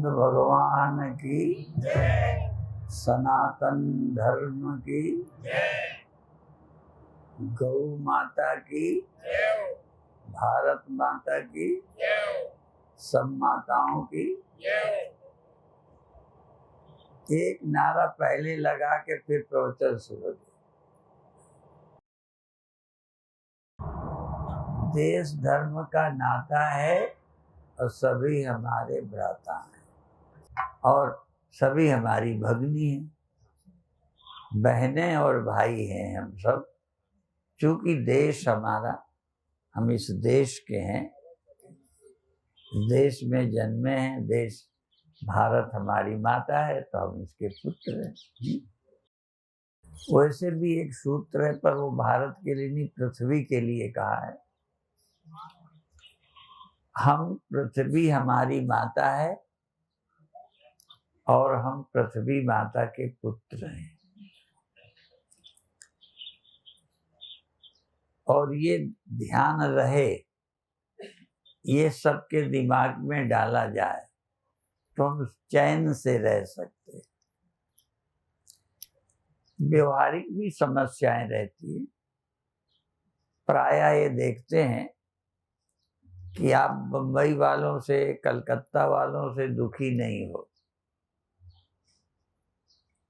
भगवान की सनातन धर्म की गौ माता की भारत माता की सब माताओं की एक नारा पहले लगा के फिर प्रवचन शुरू किया। देश धर्म का नाता है और सभी हमारे भ्राता हैं और सभी हमारी भगनी हैं, बहनें और भाई हैं हम सब। चूंकि देश हमारा, हम इस देश के हैं, देश में जन्मे हैं, देश भारत हमारी माता है तो हम इसके पुत्र हैं। वैसे भी एक सूत्र है पर वो भारत के लिए नहीं, पृथ्वी के लिए कहा है। हम पृथ्वी हमारी माता है और हम पृथ्वी माता के पुत्र हैं। और ये ध्यान रहे, ये सबके दिमाग में डाला जाए तो हम चैन से रह सकते हैं। व्यवहारिक भी समस्याएं रहती है। प्रायः ये देखते हैं कि आप बंबई वालों से, कलकत्ता वालों से दुखी नहीं हो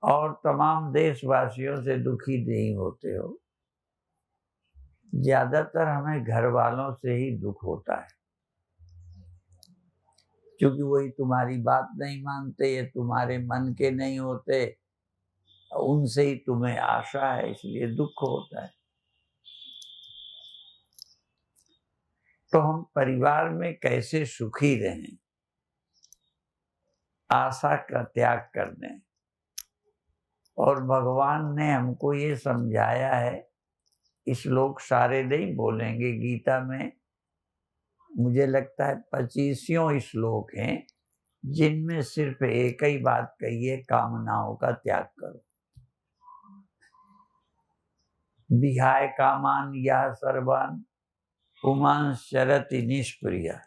और तमाम देशवासियों से दुखी नहीं होते हो। ज्यादातर हमें घर वालों से ही दुख होता है, क्योंकि वही तुम्हारी बात नहीं मानते, ये तुम्हारे मन के नहीं होते, उनसे ही तुम्हें आशा है, इसलिए दुख होता है। तो हम परिवार में कैसे सुखी रहें, आशा का त्याग कर दें। और भगवान ने हमको ये समझाया है, श्लोक सारे नहीं बोलेंगे, गीता में मुझे लगता है 25 श्लोक हैं जिनमें सिर्फ एक ही बात कही है, कामनाओं का त्याग करो। विहाय कामान या सर्वान पुमांस चरति निष्प्रिय।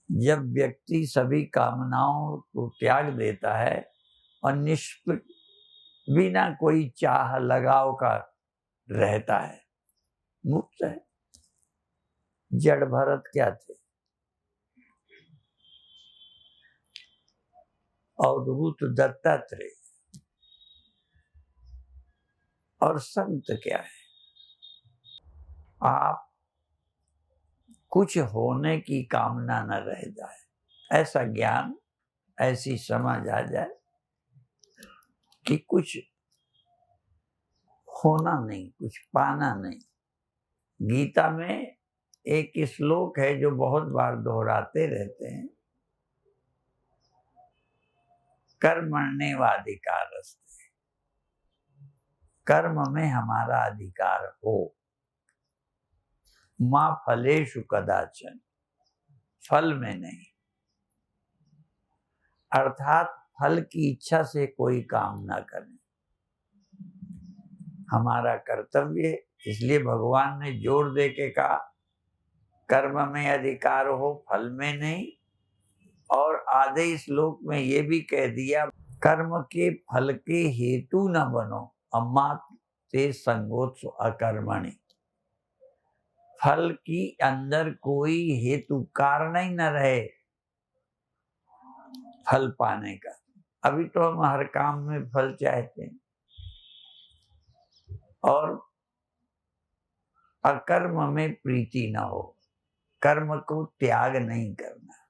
जब व्यक्ति सभी कामनाओं को त्याग देता है और बिना कोई चाह लगाव का रहता है, मुक्त है। जड़ भरत क्या थे? अवधूत दत्तात्रेय। और संत क्या है? आप कुछ होने की कामना न रह जाए, ऐसा ज्ञान, ऐसी समझ आ जाए कि कुछ होना नहीं, कुछ पाना नहीं। गीता में एक श्लोक है जो बहुत बार दोहराते रहते हैं, कर्मण्येवाधिकारस्ते। कर्म में हमारा अधिकार हो, मां फलेषु कदाचन, फल में नहीं। अर्थात फल की इच्छा से कोई काम ना करें, हमारा कर्तव्य। इसलिए भगवान ने जोर दे के कहा, कर्म में अधिकार हो, फल में नहीं। और आधे श्लोक में ये भी कह दिया, कर्म के फल के हेतु न बनो, अम्मा ते संगोत्सु अकर्मणि। फल की अंदर कोई हेतु कारण ही न रहे फल पाने का। अभी तो हम हर काम में फल चाहते हैं। और अकर्म में प्रीति न हो, कर्म को त्याग नहीं करना।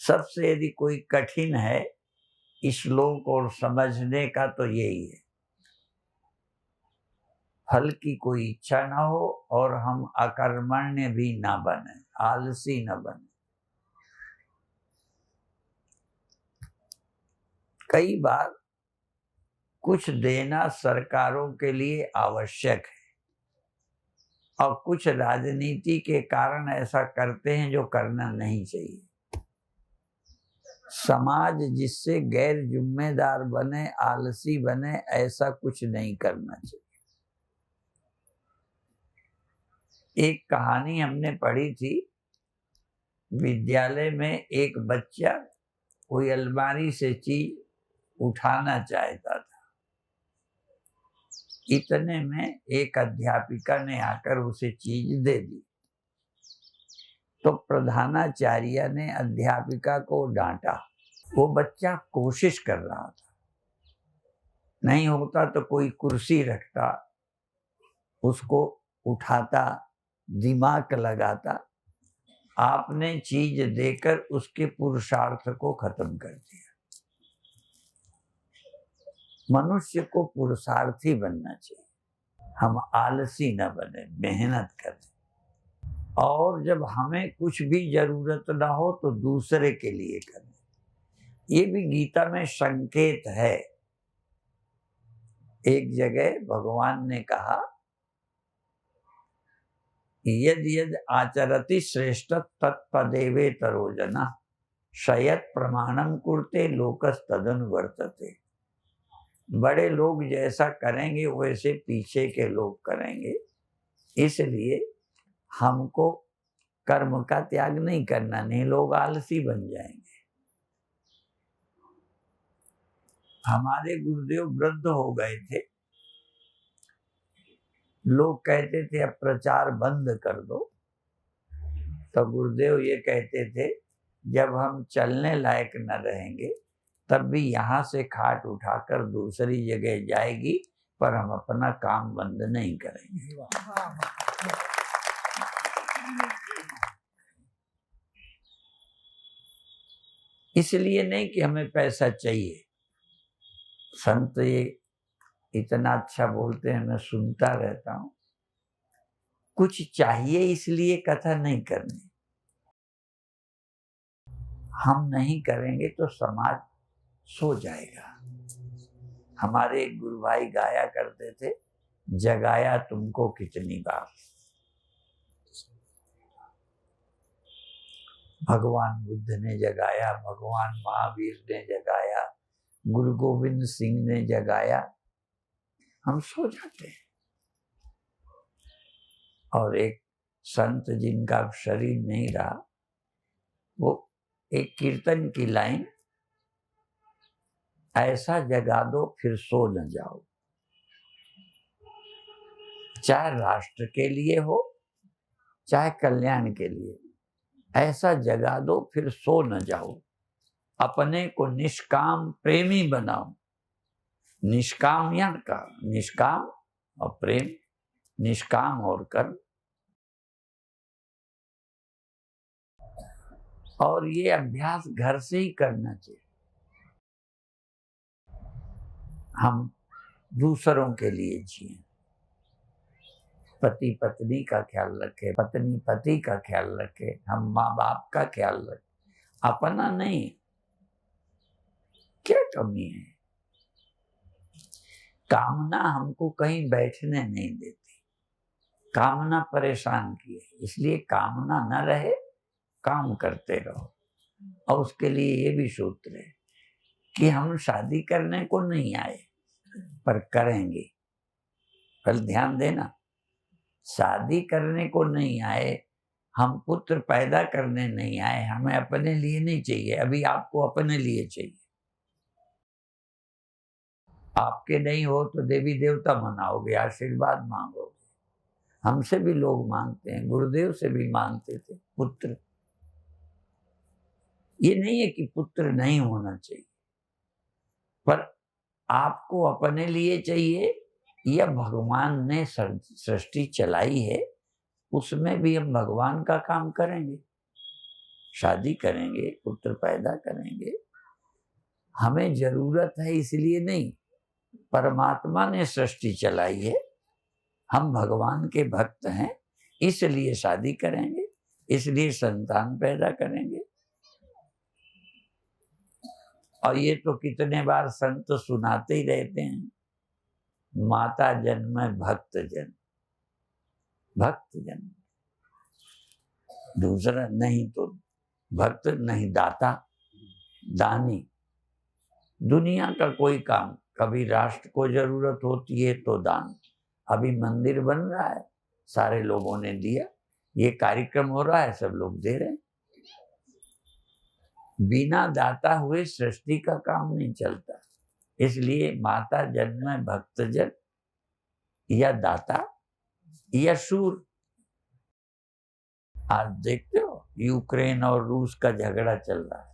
सबसे यदि कोई कठिन है श्लोक और समझने का तो यही है, फल की कोई इच्छा ना हो और हम अकर्मण्य भी ना बने, आलसी न बने। कई बार कुछ देना सरकारों के लिए आवश्यक है और कुछ राजनीति के कारण ऐसा करते हैं जो करना नहीं चाहिए। समाज जिससे गैर जिम्मेदार बने, आलसी बने, ऐसा कुछ नहीं करना चाहिए। एक कहानी हमने पढ़ी थी, विद्यालय में एक बच्चा कोई अलमारी से चीज उठाना चाहता था। इतने में एक अध्यापिका ने आकर उसे चीज दे दी। तो प्रधानाचार्य ने अध्यापिका को डांटा। वो बच्चा कोशिश कर रहा था, नहीं होता तो कोई कुर्सी रखता, उसको उठाता, दिमाग लगाता। आपने चीज देकर उसके पुरुषार्थ को खत्म कर दिया। मनुष्य को पुरुषार्थी बनना चाहिए, हम आलसी न बने, मेहनत करें। और जब हमें कुछ भी जरूरत ना हो तो दूसरे के लिए करें। ये भी गीता में संकेत है। एक जगह भगवान ने कहा, यद यद आचरति श्रेष्ठ तत्पदेवेतरो जना शयत प्रमाणम कुरते लोकस तदनुवर्तते। बड़े लोग जैसा करेंगे वैसे पीछे के लोग करेंगे। इसलिए हमको कर्म का त्याग नहीं करना, नहीं लोग आलसी बन जाएंगे। हमारे गुरुदेव वृद्ध हो गए थे, लोग कहते थे अब प्रचार बंद कर दो। तो गुरुदेव ये कहते थे, जब हम चलने लायक न रहेंगे तब भी यहाँ से खाट उठाकर दूसरी जगह जाएगी, पर हम अपना काम बंद नहीं करेंगे। इसलिए नहीं कि हमें पैसा चाहिए। संत ये इतना अच्छा बोलते हैं, मैं सुनता रहता हूँ। कुछ चाहिए इसलिए कथा नहीं करनी। हम नहीं करेंगे तो समाज सो जाएगा। हमारे एक गुरु भाई गाया करते थे, जगाया तुमको कितनी बार। भगवान बुद्ध ने जगाया, भगवान महावीर ने जगाया, गुरु गोविंद सिंह ने जगाया, हम सो जाते हैं। और एक संत जिनका शरीर नहीं रहा, वो एक कीर्तन की लाइन, ऐसा जगा दो फिर सो न जाओ। चाहे राष्ट्र के लिए हो, चाहे कल्याण के लिए, ऐसा जगा दो फिर सो न जाओ। अपने को निष्काम प्रेमी बनाओ। निष्काम या का निष्काम और प्रेम, निष्काम और कर्म। और ये अभ्यास घर से ही करना चाहिए। हम दूसरों के लिए जिए, पति पत्नी का ख्याल रखे, पत्नी पति का ख्याल रखे, हम माँ बाप का ख्याल रखे, अपना नहीं। क्या कमी है? कामना हमको कहीं बैठने नहीं देती, कामना परेशान किए। इसलिए कामना न रहे, काम करते रहो। और उसके लिए ये भी सूत्र है कि हम शादी करने को नहीं आए, पर करेंगे। कल ध्यान देना, शादी करने को नहीं आए, हम पुत्र पैदा करने नहीं आए, हमें अपने लिए नहीं चाहिए। अभी आपको अपने लिए चाहिए। आपके नहीं हो तो देवी देवता मनाओगे, आशीर्वाद मांगोगे। हमसे भी लोग मांगते हैं, गुरुदेव से भी मांगते थे पुत्र। ये नहीं है कि पुत्र नहीं होना चाहिए, पर आपको अपने लिए चाहिए या भगवान ने सृष्टि चलाई है, उसमें भी हम भगवान का काम करेंगे। शादी करेंगे, पुत्र पैदा करेंगे, हमें जरूरत है इसलिए नहीं, परमात्मा ने सृष्टि चलाई है, हम भगवान के भक्त हैं, इसलिए शादी करेंगे, इसलिए संतान पैदा करेंगे। और ये तो कितने बार संत सुनाते ही रहते हैं, माता जन्म भक्त जन्म, भक्त जन्म। दूसरा नहीं तो भक्त नहीं दाता, दानी। दुनिया का कोई काम, कभी राष्ट्र को जरूरत होती है तो दान। अभी मंदिर बन रहा है, सारे लोगों ने दिया, ये कार्यक्रम हो रहा है, सब लोग दे रहे हैं। बिना दाता हुए सृष्टि का काम नहीं चलता। इसलिए माता जन्म भक्तजन या दाता या शूर। आज देखते हो यूक्रेन और रूस का झगड़ा चल रहा है,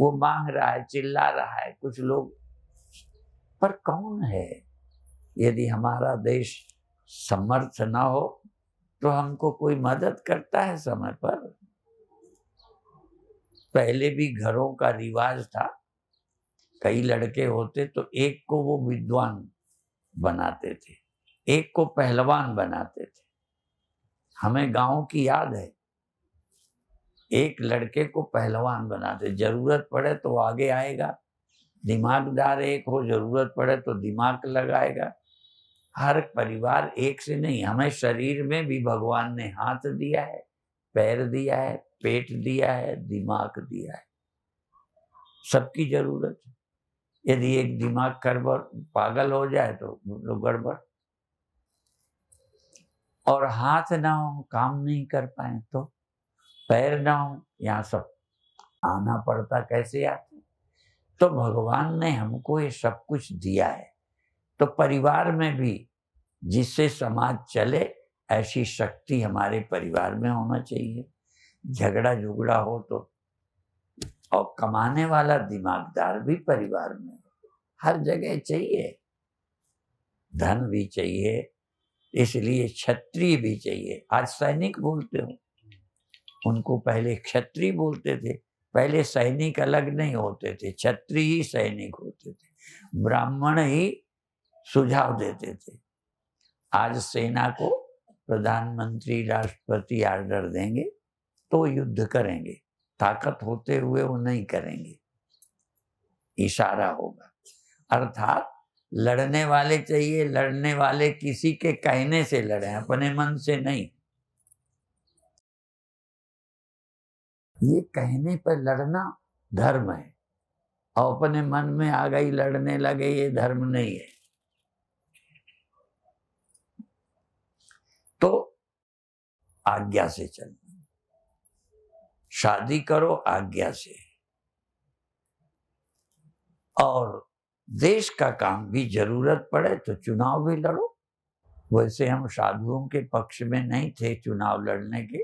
वो मांग रहा है, चिल्ला रहा है कुछ लोग, पर कौन है? यदि हमारा देश समर्थ ना हो तो हमको कोई मदद करता है समय पर? पहले भी घरों का रिवाज था, कई लड़के होते तो एक को वो विद्वान बनाते थे, एक को पहलवान बनाते थे। हमें गांव की याद है, एक लड़के को पहलवान बनाते, जरूरत पड़े तो आगे आएगा, दिमागदार एक हो, जरूरत पड़े तो दिमाग लगाएगा। हर परिवार एक से नहीं, हमें शरीर में भी भगवान ने हाथ दिया है, पैर दिया है, पेट दिया है, दिमाग दिया है, सबकी जरूरत है। यदि एक दिमाग गड़बड़, पागल हो जाए तो गड़बड़। और हाथ ना हो, काम नहीं कर पाए तो, पैर ना हो, यहाँ सब आना पड़ता, कैसे आते? तो भगवान ने हमको ये सब कुछ दिया है, तो परिवार में भी जिससे समाज चले ऐसी शक्ति हमारे परिवार में होना चाहिए। झगड़ा झुगड़ा हो तो, और कमाने वाला दिमागदार भी परिवार में हर जगह चाहिए, धन भी चाहिए, इसलिए क्षत्रिय भी चाहिए। आज सैनिक बोलते हो, उनको पहले क्षत्रिय बोलते थे, पहले सैनिक अलग नहीं होते थे, क्षत्रिय ही सैनिक होते थे, ब्राह्मण ही सुझाव देते थे। आज सेना को प्रधानमंत्री राष्ट्रपति आर्डर देंगे तो युद्ध करेंगे, ताकत होते हुए वो नहीं करेंगे, इशारा होगा। अर्थात लड़ने वाले चाहिए, लड़ने वाले किसी के कहने से लड़े, अपने मन से नहीं। ये कहने पर लड़ना धर्म है, और अपने मन में आ गई लड़ने लगे, ये धर्म नहीं है। तो आज्ञा से चलना, शादी करो आज्ञा से, और देश का काम भी जरूरत पड़े तो चुनाव भी लड़ो। वैसे हम साधुओं के पक्ष में नहीं थे चुनाव लड़ने के,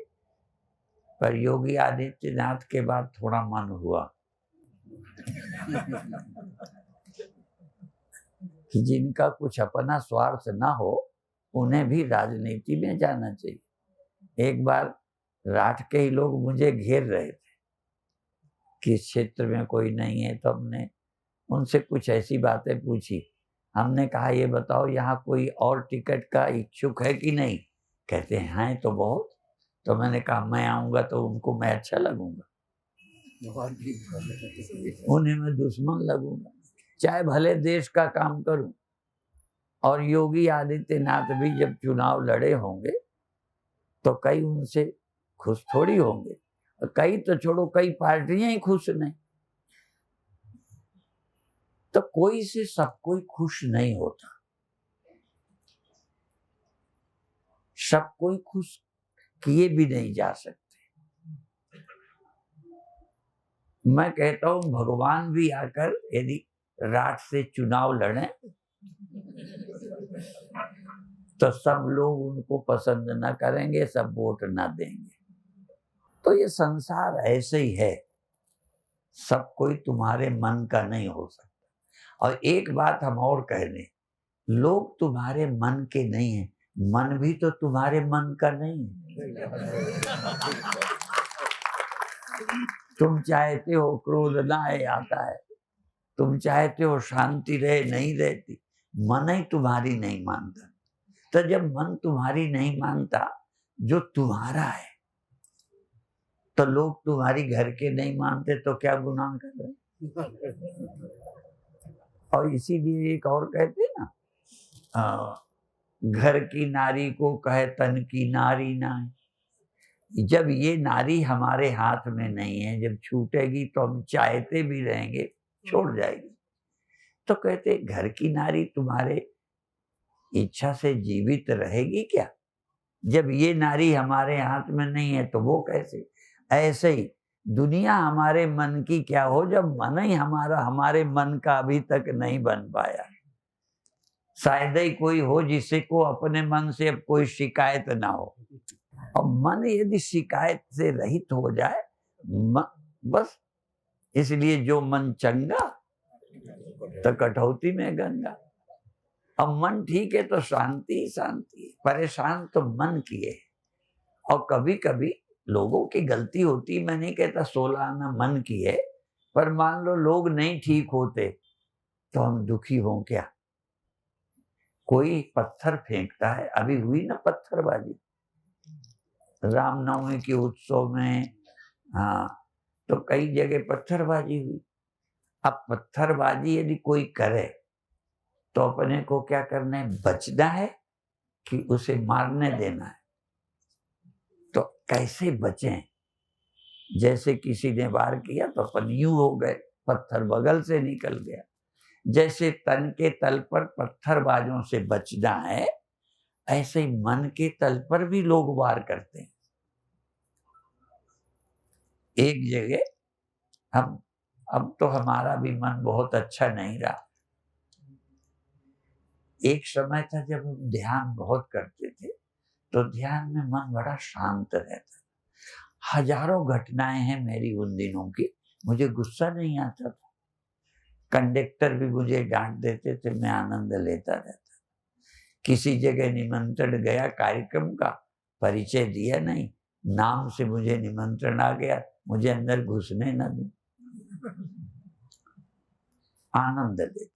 पर योगी आदित्यनाथ के बाद थोड़ा मन हुआ कि जिनका कुछ अपना स्वार्थ ना हो उन्हें भी राजनीति में जाना चाहिए। एक बार राठ के ही लोग मुझे घेर रहे थे कि इस क्षेत्र में कोई नहीं है, तो हमने उनसे कुछ ऐसी बातें पूछी। हमने कहा ये बताओ यहाँ कोई और टिकट का इच्छुक है कि नहीं? कहते हैं तो बहुत। तो मैंने कहा मैं आऊंगा तो उनको मैं अच्छा लगूंगा, उन्हें मैं दुश्मन लगूंगा, चाहे भले देश का काम करूं। और योगी आदित्यनाथ भी जब चुनाव लड़े होंगे तो कई उनसे खुश थोड़ी होंगे, और कई तो छोड़ो, कई पार्टियां ही खुश नहीं। तो कोई से सब कोई खुश नहीं होता, सब कोई खुश किए भी नहीं जा सकते। मैं कहता हूं भगवान भी आकर यदि राठ से चुनाव लड़े तो सब लोग उनको पसंद ना करेंगे, सब वोट ना देंगे। तो ये संसार ऐसे ही है, सब कोई तुम्हारे मन का नहीं हो सकता। और एक बात हम और कह दें, लोग तुम्हारे मन के नहीं है, मन भी तो तुम्हारे मन का नहीं है। तुम चाहते हो क्रोध ना आए, आता है, तुम चाहते हो शांति रहे, नहीं रहती, मन ही तुम्हारी नहीं मानता। तो जब मन तुम्हारी नहीं मानता जो तुम्हारा है, तो लोग तुम्हारी घर के नहीं मानते तो क्या गुनाह कर रहे? और इसीलिए एक और कहते ना, घर की नारी को कहे तन की नारी ना, जब ये नारी हमारे हाथ में नहीं है, जब छूटेगी तो हम चाहते भी रहेंगे, छोड़ जाएगी। तो कहते घर की नारी तुम्हारे इच्छा से जीवित रहेगी क्या? जब ये नारी हमारे हाथ में नहीं है तो वो कैसे? ऐसे ही दुनिया हमारे मन की क्या हो जब मन ही हमारा हमारे मन का अभी तक नहीं बन पाया। शायद ही कोई हो जिसे को अपने मन से अब कोई शिकायत ना हो। और मन यदि शिकायत से रहित हो जाए बस, इसलिए जो मन चंगा तो कटौती में गंगा। अब मन ठीक है तो शांति ही शांति है, परेशान तो मन की है। और कभी कभी लोगों की गलती होती, मैं नहीं कहता 16 आना मन की है, पर मान लो लोग नहीं ठीक होते तो हम दुखी हों क्या? कोई पत्थर फेंकता है, अभी हुई ना पत्थरबाजी रामनवमी के उत्सव में, हाँ, तो कई जगह पत्थरबाजी हुई। अब पत्थरबाजी यदि कोई करे तो अपने को क्या करना है? बचना है कि उसे मारने देना है? तो कैसे बचें? जैसे किसी ने वार किया तो अपन यूं हो गए, पत्थर बगल से निकल गया। जैसे तन के तल पर पत्थरबाजों से बचना है, ऐसे ही मन के तल पर भी लोग वार करते हैं। एक जगह अब तो हमारा भी मन बहुत अच्छा नहीं रहा। एक समय था जब हम ध्यान बहुत करते थे, तो ध्यान में मन बड़ा शांत रहता। हजारों घटनाएं हैं मेरी उन दिनों की, मुझे गुस्सा नहीं आता था। कंडक्टर भी मुझे डांट देते थे, मैं आनंद लेता रहता। किसी जगह निमंत्रण गया, कार्यक्रम का परिचय दिया नहीं, नाम से मुझे निमंत्रण आ गया, मुझे अंदर घुसने न दे, आनंद लेते।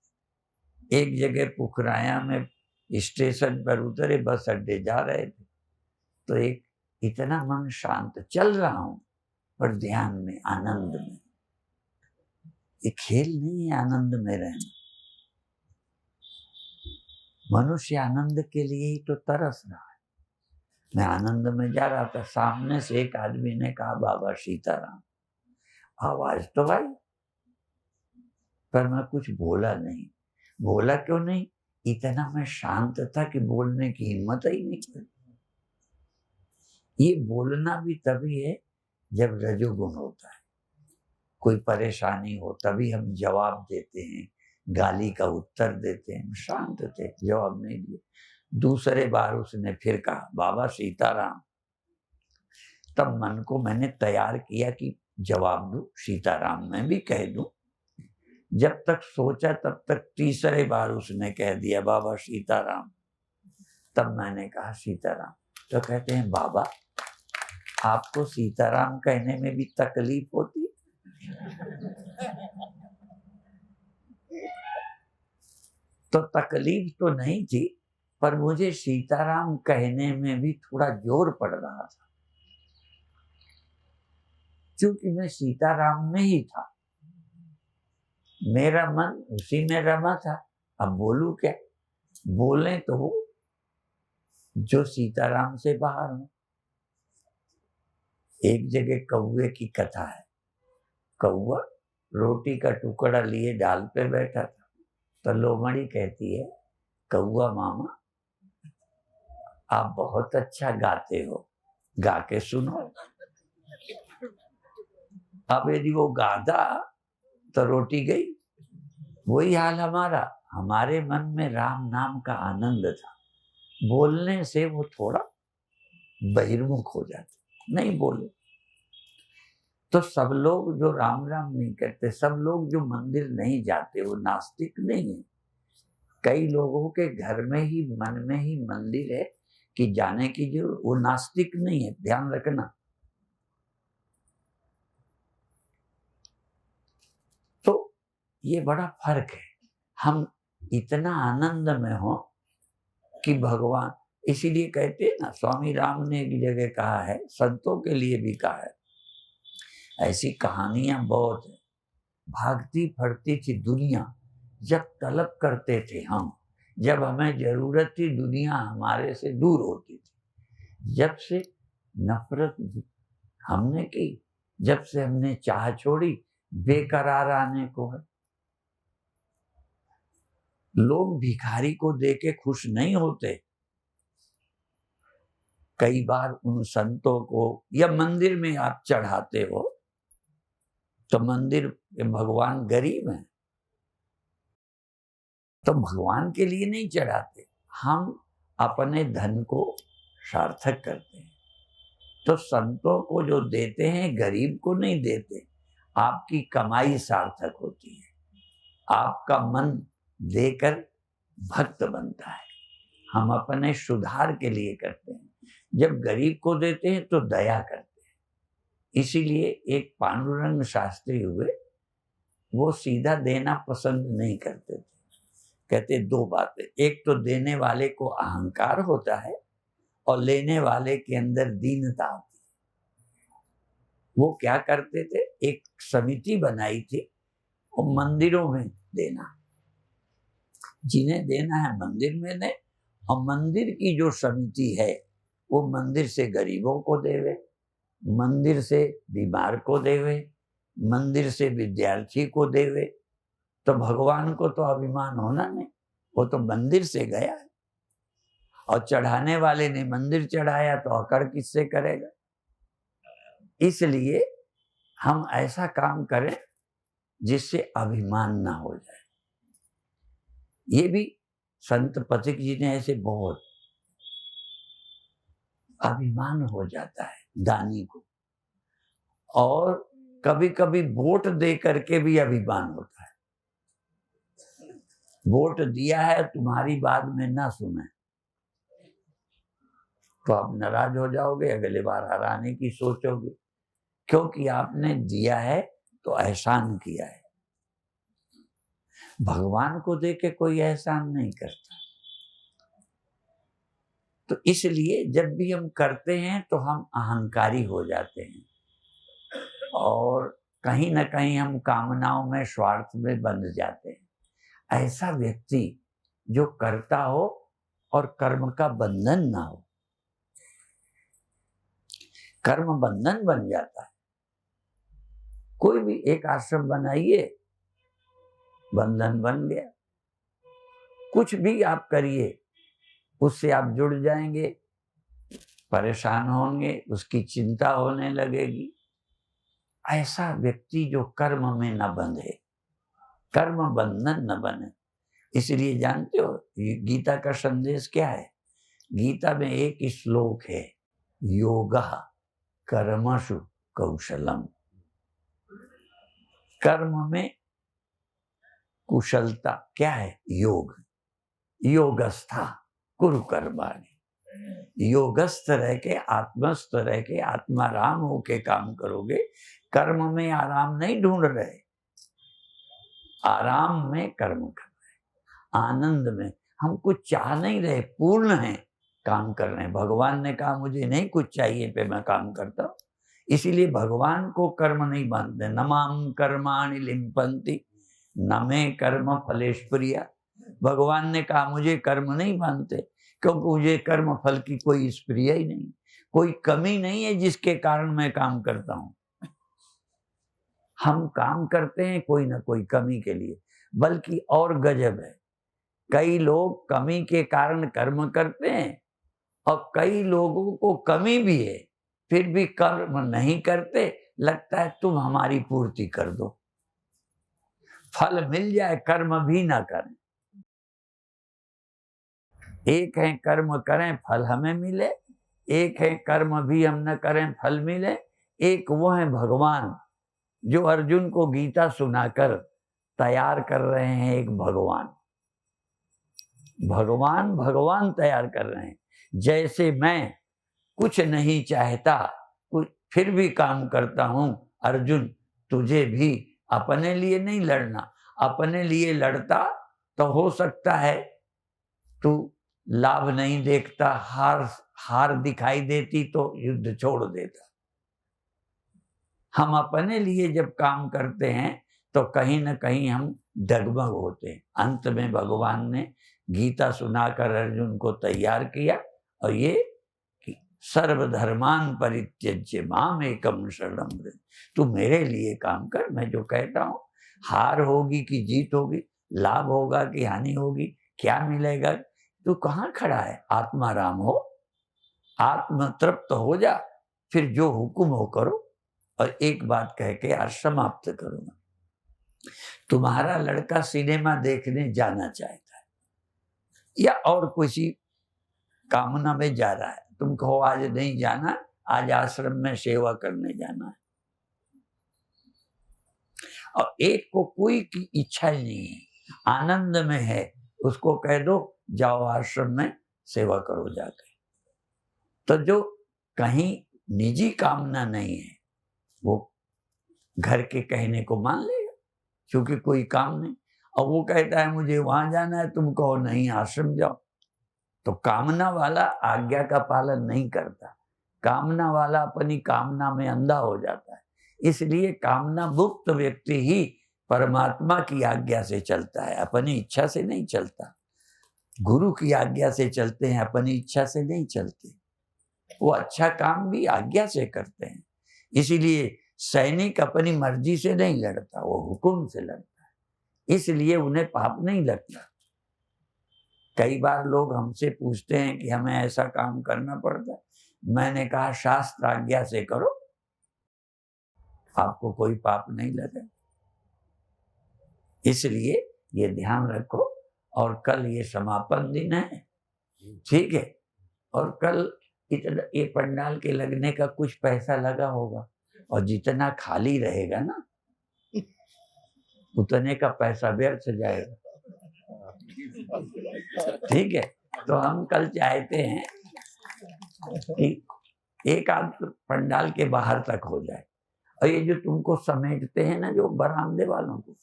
एक जगह पुखराया में स्टेशन पर उतरे, बस अड्डे जा रहे थे, तो एक इतना मन शांत, चल रहा हूं पर ध्यान में, आनंद में। ये खेल नहीं है आनंद में रहना। मनुष्य आनंद के लिए ही तो तरस रहा है। मैं आनंद में जा रहा था, सामने से एक आदमी ने कहा बाबा सीताराम, आवाज तो आई पर मैं कुछ बोला नहीं। बोला क्यों नहीं? इतना मैं शांत था कि बोलने की हिम्मत ही नहीं की। ये बोलना भी तभी है जब रजोगुण होता है। कोई परेशानी हो तभी हम जवाब देते हैं, गाली का उत्तर देते हैं। शांत थे, जवाब नहीं दिए। दूसरे बार उसने फिर कहा बाबा सीताराम, तब मन को मैंने तैयार किया कि जवाब दूं, सीताराम मैं भी कह दूं। जब तक सोचा तब तक तीसरे बार उसने कह दिया बाबा सीताराम। तब मैंने कहा सीताराम। तो कहते हैं बाबा आपको सीताराम कहने में भी तकलीफ होती? तो तकलीफ तो नहीं थी, पर मुझे सीताराम कहने में भी थोड़ा जोर पड़ रहा था, क्योंकि मैं सीताराम में ही था, मेरा मन उसी में रमा था। अब बोलूं क्या? बोले तो वो जो सीताराम से बाहर हो। एक जगह कौवे की कथा है। कौवा रोटी का टुकड़ा लिए डाल पे बैठा था, तो लोमड़ी कहती है कौवा मामा आप बहुत अच्छा गाते हो, गा के सुनो। अब यदि वो गाता तो रोटी गई। वही हाल हमारा, हमारे मन में राम नाम का आनंद था, बोलने से वो थोड़ा बहिर्मुख हो जाते, नहीं बोले। तो सब लोग जो राम राम नहीं करते, सब लोग जो मंदिर नहीं जाते, वो नास्तिक नहीं है। कई लोगों के घर में ही, मन में ही मंदिर है कि जाने की जो, वो नास्तिक नहीं है, ध्यान रखना। तो ये बड़ा फर्क है। हम इतना आनंद में हो कि भगवान, इसीलिए कहते हैं ना, स्वामी राम ने एक जगह कहा है, संतों के लिए भी कहा है, ऐसी कहानियां बहुत है। भागती फड़ती थी दुनिया, जब तलब करते थे हम, जब हमें जरूरत थी दुनिया हमारे से दूर होती थी। जब से नफरत हमने की। जब से हमने चाह छोड़ी, बेकरार आने को है। लोग भिखारी को देके खुश नहीं होते। कई बार उन संतों को या मंदिर में आप चढ़ाते हो तो मंदिर के भगवान गरीब हैं, तो भगवान के लिए नहीं चढ़ाते, हम अपने धन को सार्थक करते हैं। तो संतों को जो देते हैं गरीब को नहीं देते। आपकी कमाई सार्थक होती है, आपका मन देकर भक्त बनता है। हम अपने सुधार के लिए करते हैं। जब गरीब को देते हैं तो दया करते हैं। इसीलिए एक पांडुरंग शास्त्री हुए, वो सीधा देना पसंद नहीं करते थे। कहते दो बातें, एक तो देने वाले को अहंकार होता है और लेने वाले के अंदर दीनता आती है। वो क्या करते थे, एक समिति बनाई थी और मंदिरों में देना, जिन्हें देना है मंदिर में दे, और मंदिर की जो समिति है वो मंदिर से गरीबों को देवे, मंदिर से बीमार को देवे, मंदिर से विद्यार्थी को देवे। तो भगवान को तो अभिमान होना नहीं, वो तो मंदिर से गया है, और चढ़ाने वाले ने मंदिर चढ़ाया तो अकड़ किससे करेगा। इसलिए हम ऐसा काम करें जिससे अभिमान ना हो जाए। ये भी संत पथिक जी ने ऐसे बहुत, अभिमान हो जाता है दानी को, और कभी कभी वोट दे करके भी अभिमान होता है। वोट दिया है, तुम्हारी बात में ना सुने तो आप नाराज हो जाओगे, अगले बार हराने की सोचोगे, क्योंकि आपने दिया है तो एहसान किया है। भगवान को देके कोई एहसान नहीं करता। तो इसलिए जब भी हम करते हैं तो हम अहंकारी हो जाते हैं, और कहीं ना कहीं हम कामनाओं में, स्वार्थ में बंध जाते हैं। ऐसा व्यक्ति जो करता हो और कर्म का बंधन ना हो, कर्म बंधन बन जाता है। कोई भी एक आश्रम बनाइए, बंधन बन गया। कुछ भी आप करिए, उससे आप जुड़ जाएंगे, परेशान होंगे, उसकी चिंता होने लगेगी। ऐसा व्यक्ति जो कर्म में न बंधे, कर्म बंधन न बने। इसलिए जानते हो गीता का संदेश क्या है? गीता में एक श्लोक है, योगः कर्मसु कौशलम। कर्म में कुशलता क्या है? योग। योगस्था कुरु कर्माणि। योगस्थ रह के, आत्मस्थ रह के, आत्माराम होके काम करोगे। कर्म में आराम नहीं ढूंढ रहे, आराम में कर्म कर रहे, आनंद में। हम कुछ चाह नहीं रहे, पूर्ण है, काम कर रहे हैं। भगवान ने कहा मुझे नहीं कुछ चाहिए पे मैं काम करता हूँ। इसीलिए भगवान को कर्म नहीं बांधते। न माम कर्माणि लिम्पन्ति न मे कर्म फलेषु प्रिया। भगवान ने कहा मुझे कर्म नहीं बांधते, क्योंकि मुझे कर्म फल की कोई स्प्रिया ही नहीं, कोई कमी नहीं है जिसके कारण मैं काम करता हूँ। हम काम करते हैं कोई ना कोई कमी के लिए, बल्कि और गजब है, कई लोग कमी के कारण कर्म करते हैं और कई लोगों को कमी भी है फिर भी कर्म नहीं करते। लगता है तुम हमारी पूर्ति कर दो, फल मिल जाए, कर्म भी ना करें। एक है कर्म करें फल हमें मिले, एक है कर्म भी हम न करें फल मिले। एक वो है भगवान जो अर्जुन को गीता सुनाकर तैयार कर रहे हैं। एक भगवान, भगवान भगवान तैयार कर रहे हैं। जैसे मैं कुछ नहीं चाहता, कुछ फिर भी काम करता हूं, अर्जुन तुझे भी अपने लिए नहीं लड़ना। अपने लिए लड़ता तो हो सकता है तू लाभ नहीं देखता, हार दिखाई देती तो युद्ध छोड़ देता। हम अपने लिए जब काम करते हैं तो कहीं ना कहीं हम डगमग होते हैं। अंत में भगवान ने गीता सुनाकर अर्जुन को तैयार किया, और ये सर्वधर्मान परित्यज्य माम एकम शरणम व्रज। तू मेरे लिए काम कर, मैं जो कहता हूँ, हार होगी कि जीत होगी, लाभ होगा कि हानि होगी, क्या मिलेगा, तू कहाँ खड़ा है? आत्माराम हो, आत्म तृप्त हो जा, फिर जो हुक्म हो करो। और एक बात कह के आज समाप्त करूंगा। तुम्हारा लड़का सिनेमा देखने जाना चाहता है या और किसी कामना में जा रहा है, तुम कहो आज नहीं जाना, आज आश्रम में सेवा करने जाना है, और एक को कोई की इच्छा ही नहीं है, आनंद में है, उसको कह दो जाओ आश्रम में सेवा करो जाकर। तो जो कहीं निजी कामना नहीं है वो घर के कहने को मान लेगा, क्योंकि कोई काम नहीं। और वो कहता है मुझे वहां जाना है, तुम कहो नहीं आश्रम जाओ। तो कामना वाला आज्ञा का पालन नहीं करता, कामना वाला अपनी कामना में अंधा हो जाता है। इसलिए कामना मुक्त व्यक्ति ही परमात्मा की आज्ञा से चलता है, अपनी इच्छा से नहीं चलता। गुरु की आज्ञा से चलते हैं, अपनी इच्छा से नहीं चलते। वो अच्छा काम भी आज्ञा से करते हैं। इसीलिए सैनिक अपनी मर्जी से नहीं लड़ता, वो हुक्म से लड़ता है, इसलिए उन्हें पाप नहीं लगता। कई बार लोग हमसे पूछते हैं कि हमें ऐसा काम करना पड़ता है, मैंने कहा शास्त्र आज्ञा से करो, आपको कोई पाप नहीं लगे। इसलिए ये ध्यान रखो। और कल ये समापन दिन है, ठीक है। और कल इतना ये पंडाल के लगने का कुछ पैसा लगा होगा, और जितना खाली रहेगा ना उतने का पैसा व्यर्थ जाएगा, ठीक है। तो हम कल चाहते हैं कि एक आध पंडाल के बाहर तक हो जाए। और ये जो तुमको समेटते हैं ना जो बरामदे वालों को,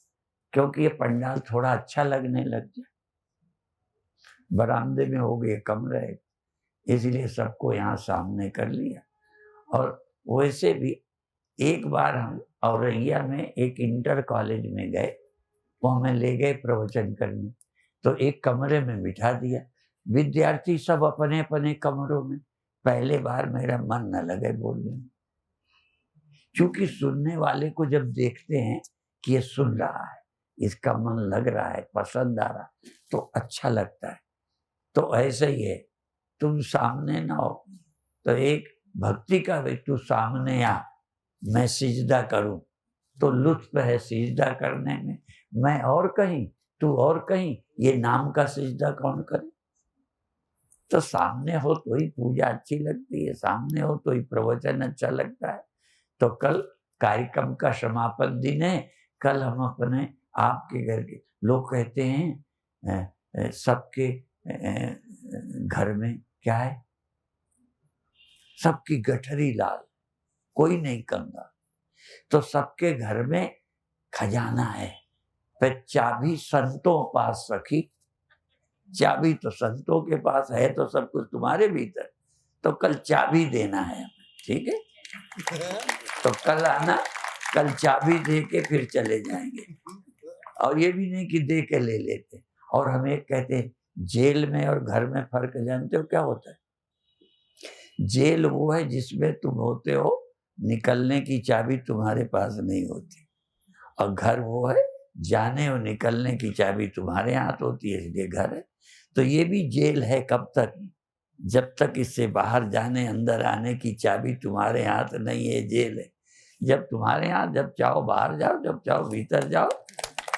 क्योंकि ये पंडाल थोड़ा अच्छा लगने लग जाए, बरामदे में हो गए कम रहेगा, इसलिए सबको यहाँ सामने कर लिया। और वैसे भी एक बार हम औरैया में एक इंटर कॉलेज में गए, वो हमें ले गए प्रवचन करने, तो एक कमरे में बिठा दिया, विद्यार्थी सब अपने अपने कमरों में। पहले बार मेरा मन न लगे बोलने में, क्योंकि सुनने वाले को जब देखते हैं कि ये सुन रहा है, इसका मन लग रहा है, पसंद आ रहा है, तो अच्छा लगता है। तो ऐसे ही है, तुम सामने ना हो तो एक भक्ति का भी, तू सामने आ, मैं सिजदा करूं, तो लुत्फ है सिजदा करने में। मैं और कहीं, तू और कहीं, ये नाम का सिजदा कौन करे? तो सामने हो तो ही पूजा अच्छी लगती है, सामने हो तो ही प्रवचन अच्छा लगता है। तो कल कार्यक्रम का समापन दिन है। कल हम अपने आपके घर के लोग कहते हैं सबके घर में क्या है, सबकी गठरी लाल, कोई नहीं कंगाल। तो सबके घर में खजाना है, पर चाबी संतों पास रखी। चाबी तो संतों के पास है, तो सब कुछ तुम्हारे भीतर। तो कल चाबी देना है हमें, ठीक है। तो कल आना, कल चाबी दे के फिर चले जाएंगे। और ये भी नहीं कि दे के ले लेते। और हम एक कहते हैं जेल में और घर में फर्क जानते हो क्या होता है? जेल वो है जिसमें तुम होते हो, निकलने की चाबी तुम्हारे पास नहीं होती। और घर वो है जाने और निकलने की चाबी तुम्हारे हाथ होती है, इसलिए घर है। तो ये भी जेल है कब तक? जब तक इससे बाहर जाने अंदर आने की चाबी तुम्हारे हाथ नहीं है, जेल है। जब तुम्हारे हाथ, जब चाहो बाहर जाओ, जब चाहो भीतर जाओ,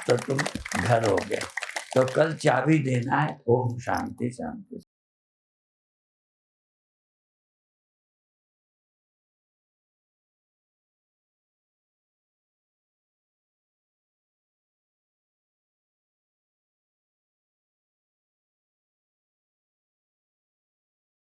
तो तुम घर हो गए। तो कल चाबी देना है। ओम शांति शांति।